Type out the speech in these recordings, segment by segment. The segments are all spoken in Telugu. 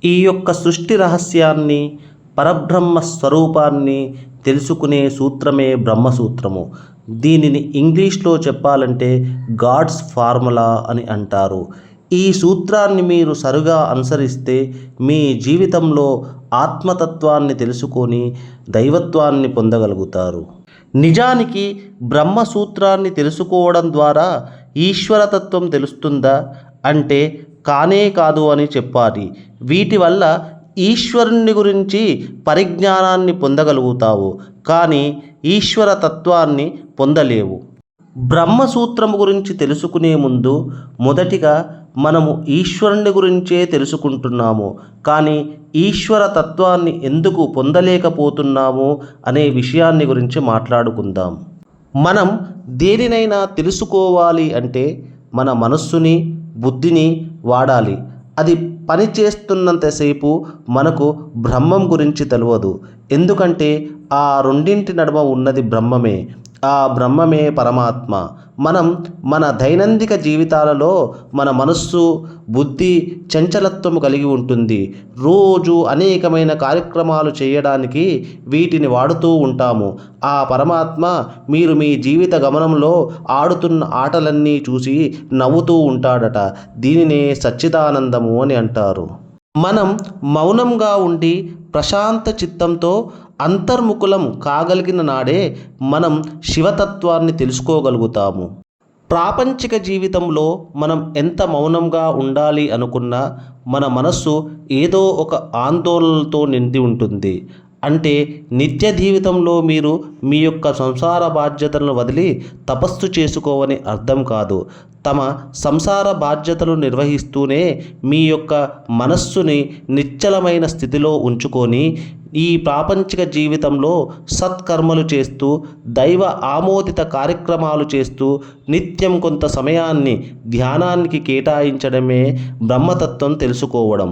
ఈ యొక్క సృష్టి రహస్యాన్ని, పరబ్రహ్మ స్వరూపాన్ని తెలుసుకునే సూత్రమే బ్రహ్మసూత్రము. దీనిని ఇంగ్లీష్లో చెప్పాలంటే గాడ్స్ ఫార్ములా అని అంటారు. ఈ సూత్రాన్ని మీరు సరిగా అనుసరిస్తే మీ జీవితంలో ఆత్మతత్వాన్ని తెలుసుకొని దైవత్వాన్ని పొందగలుగుతారు. నిజానికి బ్రహ్మసూత్రాన్ని తెలుసుకోవడం ద్వారా ఈశ్వరతత్వం తెలుస్తుందా అంటే కానే కాదు అని చెప్పాలి. వీటి వల్ల ఈశ్వరుని గురించి పరిజ్ఞానాన్ని పొందగలుగుతావు, కానీ ఈశ్వర తత్వాన్ని పొందలేవు. బ్రహ్మసూత్రము గురించి తెలుసుకునే ముందు మొదటిగా మనము ఈశ్వరుని గురించే తెలుసుకుంటున్నాము, కానీ ఈశ్వర తత్వాన్ని ఎందుకు పొందలేకపోతున్నాము అనే విషయాన్ని గురించి మాట్లాడుకుందాం. మనం దేనినైనా తెలుసుకోవాలి అంటే మన మనస్సుని, బుద్ధిని వాడాలి. అది పని చేస్తున్నంతసేపు మనకు బ్రహ్మం గురించి తెలియదు. ఎందుకంటే ఆ రెండింటి నడుమ ఉన్నది బ్రహ్మమే. ఆ బ్రహ్మమే పరమాత్మ. మనం మన దైనందిక జీవితాలలో మన మనస్సు, బుద్ధి చంచలత్వము కలిగి ఉంటుంది. రోజు అనేకమైన కార్యక్రమాలు చేయడానికి వీటిని వాడుతూ ఉంటాము. ఆ పరమాత్మ మీరు మీ జీవిత గమనంలో ఆడుతున్న ఆటలన్నీ చూసి నవ్వుతూ ఉంటాడట. దీనినే సచ్చిదానందము అని అంటారు. మనం మౌనంగా ఉండి ప్రశాంత చిత్తంతో అంతర్ముఖులం కాగలిగిన నాడే మనం శివతత్వాన్ని తెలుసుకోగలుగుతాము. ప్రాపంచిక జీవితంలో మనం ఎంత మౌనంగా ఉండాలి అనుకున్నా మన మనస్సు ఏదో ఒక ఆందోళనలతో నిండి ఉంటుంది. అంటే నిత్య జీవితంలో మీరు మీ యొక్క సంసార బాధ్యతలను వదిలి తపస్సు చేసుకోవని అర్థం కాదు. తమ సంసార బాధ్యతలు నిర్వహిస్తూనే మీ యొక్క మనస్సుని నిశ్చలమైన స్థితిలో ఉంచుకొని ఈ ప్రాపంచిక జీవితంలో సత్కర్మలు చేస్తూ దైవ ఆమోదిత కార్యక్రమాలు చేస్తూ నిత్యం కొంత సమయాన్ని ధ్యానానికి కేటాయించడమే బ్రహ్మతత్వం తెలుసుకోవడం.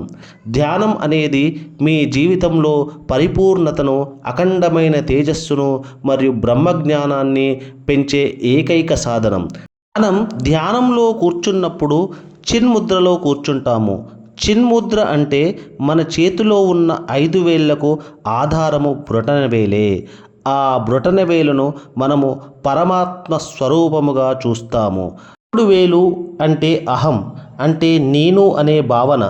ధ్యానం అనేది మీ జీవితంలో పరిపూర్ణతను, అఖండమైన తేజస్సును మరియు బ్రహ్మజ్ఞానాన్ని పెంచే ఏకైక సాధనం. మనం ధ్యానంలో కూర్చున్నప్పుడు చిన్ముద్రలో కూర్చుంటాము. చిన్ముద్ర అంటే మన చేతిలో ఉన్న 5 వేళ్లకు ఆధారము బ్రొటనవేలే. ఆ బ్రొటనవేలును మనము పరమాత్మ స్వరూపముగా చూస్తాము. 3 వేలు అంటే అహం, అంటే నేను అనే భావన.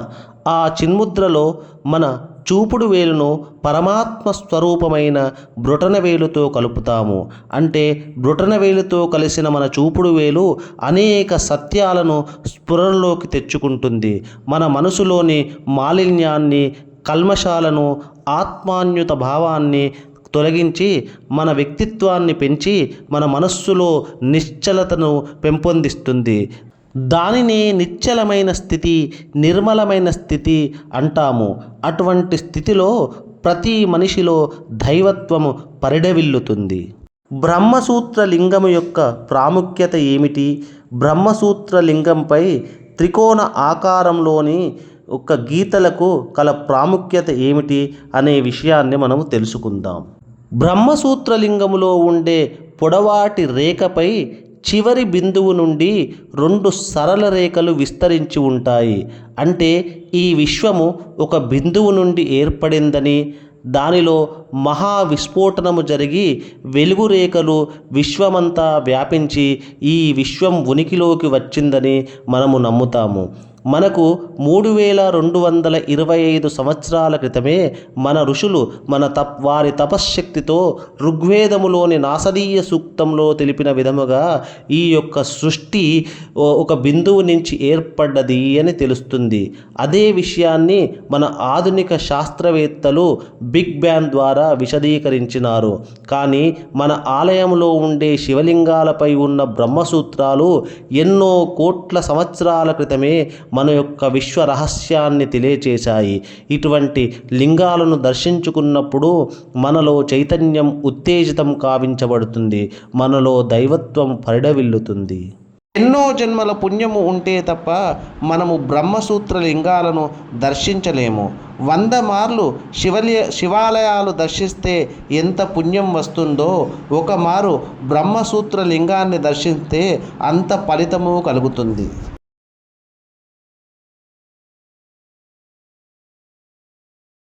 ఆ చిన్ముద్రలో మన చూపుడు వేలును పరమాత్మ స్వరూపమైన బ్రొటనవేలుతో కలుపుతాము. అంటే బ్రొటనవేలుతో కలిసిన మన చూపుడు వేలు అనేక సత్యాలను స్ఫురణలోకి తెచ్చుకుంటుంది. మన మనసులోని మాలిన్యాన్ని, కల్మషాలను, ఆత్మాన్యుత భావాన్ని తొలగించి మన వ్యక్తిత్వాన్ని పెంచి మన మనస్సులో నిశ్చలతను పెంపొందిస్తుంది. దానిని నిశ్చలమైన స్థితి, నిర్మలమైన స్థితి అంటాము. అటువంటి స్థితిలో ప్రతి మనిషిలో దైవత్వము పరిడవిల్లుతుంది. బ్రహ్మసూత్ర లింగము యొక్క ప్రాముఖ్యత ఏమిటి? బ్రహ్మసూత్ర లింగంపై త్రికోణ ఆకారంలోని ఒక గీతలకు కల ప్రాముఖ్యత ఏమిటి అనే విషయాన్ని మనము తెలుసుకుందాం. బ్రహ్మసూత్ర లింగములో ఉండే పొడవాటి రేఖపై చివరి బిందువు నుండి 2 సరళ రేఖలు విస్తరించి ఉంటాయి. అంటే ఈ విశ్వము ఒక బిందువు నుండి ఏర్పడిందని, దానిలో మహా విస్ఫోటనము జరిగి వెలుగు రేఖలు విశ్వమంతా వ్యాపించి ఈ విశ్వం ఉనికిలోకి వచ్చిందని మనము నమ్ముతాము. మనకు 3225 సంవత్సరాల క్రితమే మన ఋషులు వారి తపశ్శక్తితో ఋగ్వేదములోని నాసదీయ సూక్తంలో తెలిపిన విధముగా ఈ యొక్క సృష్టి ఒక బిందువు నుంచి ఏర్పడ్డది అని తెలుస్తుంది. అదే విషయాన్ని మన ఆధునిక శాస్త్రవేత్తలు బిగ్ బ్యాంగ్ ద్వారా విశదీకరించినారు. కానీ మన ఆలయంలో ఉండే శివలింగాలపై ఉన్న బ్రహ్మసూత్రాలు ఎన్నో కోట్ల సంవత్సరాల క్రితమే మన యొక్క విశ్వ రహస్యాన్ని తెలియచేశాయి. ఇటువంటి లింగాలను దర్శించుకున్నప్పుడు మనలో చైతన్యం ఉత్తేజితం కావించబడుతుంది. మనలో దైవత్వం పరిడవిల్లుతుంది. ఎన్నో జన్మల పుణ్యము ఉంటే తప్ప మనము బ్రహ్మసూత్ర లింగాలను దర్శించలేము. 100 మార్లు శివాలయాలు దర్శిస్తే ఎంత పుణ్యం వస్తుందో, ఒక మారు బ్రహ్మసూత్ర లింగాన్ని దర్శిస్తే అంత ఫలితము కలుగుతుంది.